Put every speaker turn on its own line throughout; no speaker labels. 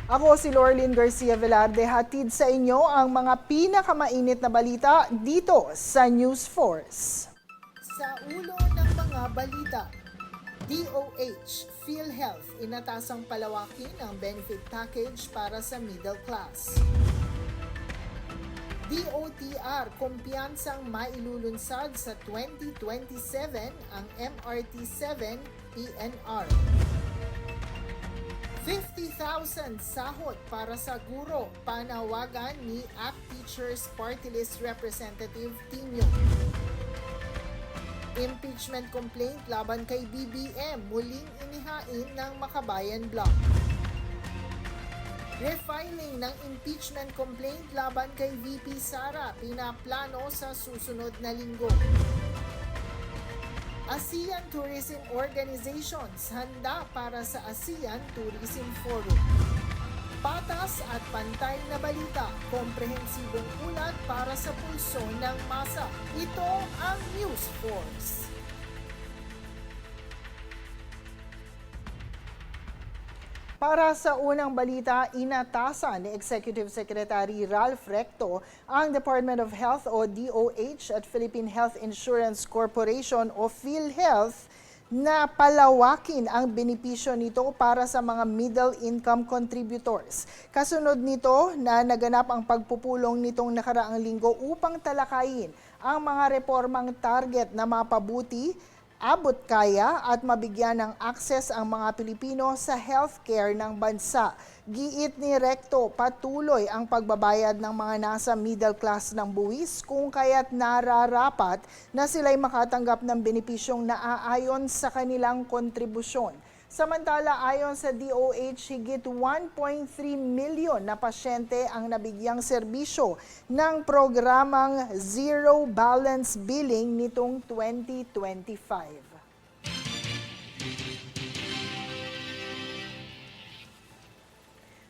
Ako si Lorlyn Garcia Velarde, hatid sa inyo ang mga pinakamainit na balita dito sa News Force. Sa ulo ng mga balita, DOH, PhilHealth, inatasang palawakin ang benefit package para sa middle class. DOTR, kumpiyansang mailulunsad sa 2027 ang MRT-7 PNR. 50,000 sahod para sa guro, panawagan ni ACT Teachers Party List Representative Tinyo. Impeachment complaint laban kay BBM, muling inihain ng Makabayan Bloc. Refiling ng impeachment complaint laban kay VP Sara, pinaplano sa susunod na linggo. ASEAN Tourism Organizations handa para sa ASEAN Tourism Forum. Patas at pantay na balita, komprehensibong ulat para sa pulso ng masa. Ito ang News Force. Para sa unang balita, inatasan ni Executive Secretary Ralph Recto ang Department of Health o DOH at Philippine Health Insurance Corporation o PhilHealth na palawakin ang benepisyo nito para sa mga middle-income contributors. Kasunod nito na naganap ang pagpupulong nitong nakaraang linggo upang talakayin ang mga reformang target na mapabuti, abot kaya at mabigyan ng akses ang mga Pilipino sa healthcare ng bansa. Giit ni Recto, patuloy ang pagbabayad ng mga nasa middle class ng buwis kung kaya't nararapat na sila'y makatanggap ng benepisyong naaayon sa kanilang kontribusyon. Samantala, ayon sa DOH, higit 1.3 milyon na pasyente ang nabigyang serbisyo ng programang Zero Balance Billing nitong 2025.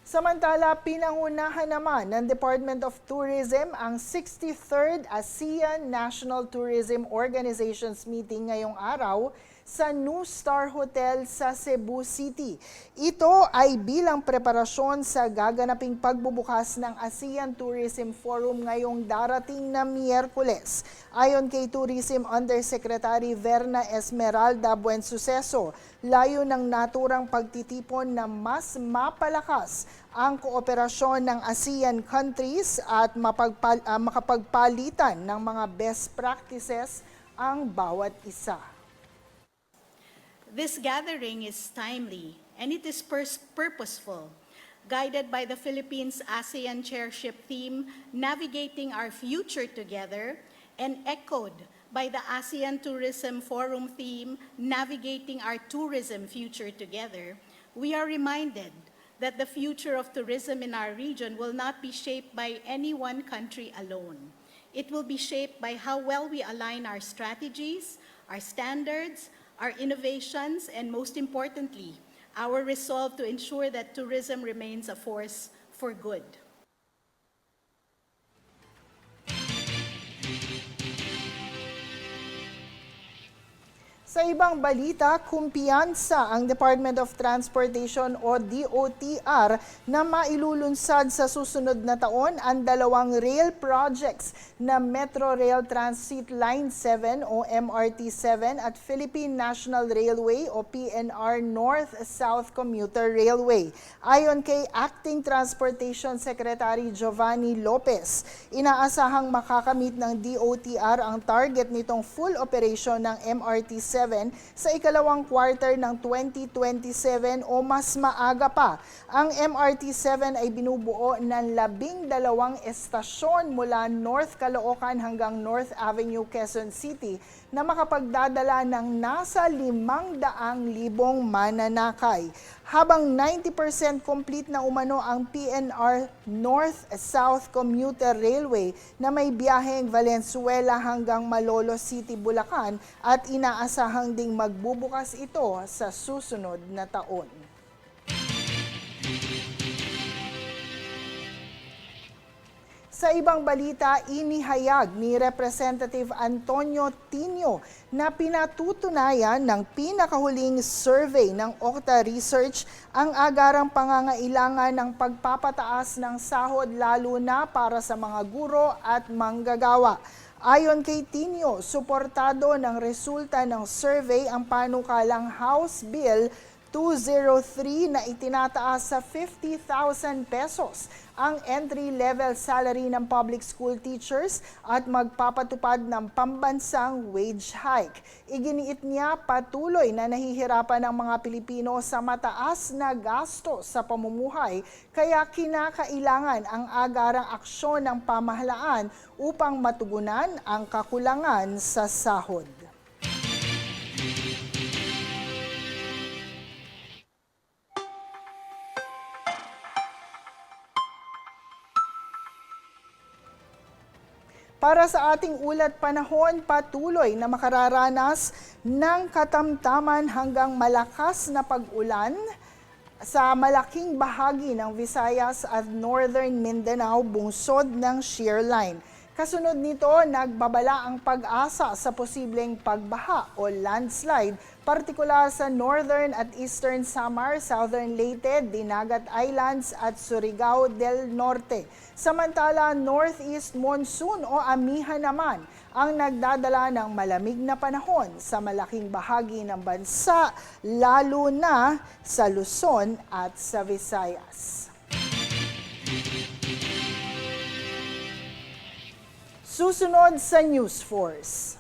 Samantala, pinangunahan naman ng Department of Tourism ang 63rd ASEAN National Tourism Organizations meeting ngayong araw sa New Star Hotel sa Cebu City. Ito ay bilang preparasyon sa gaganaping pagbubukas ng ASEAN Tourism Forum ngayong darating na Miyerkules. Ayon kay Tourism Undersecretary Verna Esmeralda Buensuceso, layo ng naturang pagtitipon na mas mapalakas ang kooperasyon ng ASEAN countries at makapagpalitan ng mga best practices ang bawat isa.
This gathering is timely and it is purposeful, guided by the Philippines ASEAN Chairship theme, Navigating Our Future Together, and echoed by the ASEAN Tourism Forum theme, Navigating Our Tourism Future Together. We are reminded that the future of tourism in our region will not be shaped by any one country alone. It will be shaped by how well we align our strategies, our standards, our innovations, and most importantly, our resolve to ensure that tourism remains a force for good.
Sa ibang balita, kumpiyansa ang Department of Transportation o DOTR na mailulunsad sa susunod na taon ang dalawang rail projects na Metro Rail Transit Line 7 o MRT-7 at Philippine National Railway o PNR North-South Commuter Railway. Ayon kay Acting Transportation Secretary Giovanni Lopez, inaasahang makakamit ng DOTR ang target nitong full operation ng MRT-7 sa ikalawang quarter ng 2027 o mas maaga pa. Ang MRT-7 ay binubuo ng 12 estasyon mula North Caloocan hanggang North Avenue, Quezon City na makapagdadala ng nasa 500,000 mananakay. Habang 90% complete na umano ang PNR North-South Commuter Railway na may biyaheng Valenzuela hanggang Malolos City, Bulacan at inaasahang ding magbubukas ito sa susunod na taon. Sa ibang balita, inihayag ni Representative Antonio Tinio na pinatutunayan ng pinakahuling survey ng Okta Research ang agarang pangangailangan ng pagpapataas ng sahod lalo na para sa mga guro at manggagawa. Ayon kay Tinio, suportado ng resulta ng survey ang panukalang House Bill 203 na itinataas sa 50,000 pesos ang entry-level salary ng public school teachers at magpapatupad ng pambansang wage hike. Iginiit niya patuloy na nahihirapan ang mga Pilipino sa mataas na gasto sa pamumuhay kaya kinakailangan ang agarang aksyon ng pamahalaan upang matugunan ang kakulangan sa sahod. Para sa ating ulat panahon, patuloy na makararanas ng katamtaman hanggang malakas na pag-ulan sa malaking bahagi ng Visayas at Northern Mindanao bungsod ng shear line. Kasunod nito, nagbabala ang pag-asa sa posibleng pagbaha o landslide, partikular sa Northern at Eastern Samar, Southern Leyte, Dinagat Islands at Surigao del Norte. Samantala, Northeast Monsoon o amihan naman ang nagdadala ng malamig na panahon sa malaking bahagi ng bansa, lalo na sa Luzon at sa Visayas. Susunod sa News Force.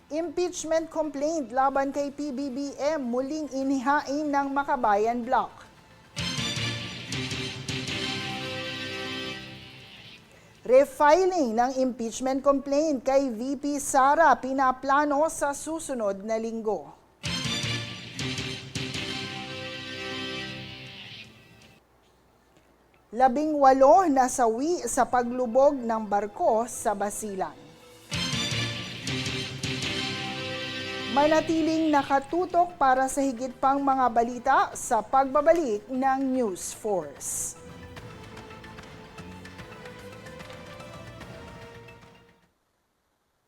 Impeachment complaint laban kay PBBM muling inihain ng Makabayan Block. Refiling ng impeachment complaint kay VP Sara pinaplano sa susunod na linggo. Labing-walo nasawi sa paglubog ng barko sa Basilan. Manatiling nakatutok para sa higit pang mga balita sa pagbabalik ng News Force.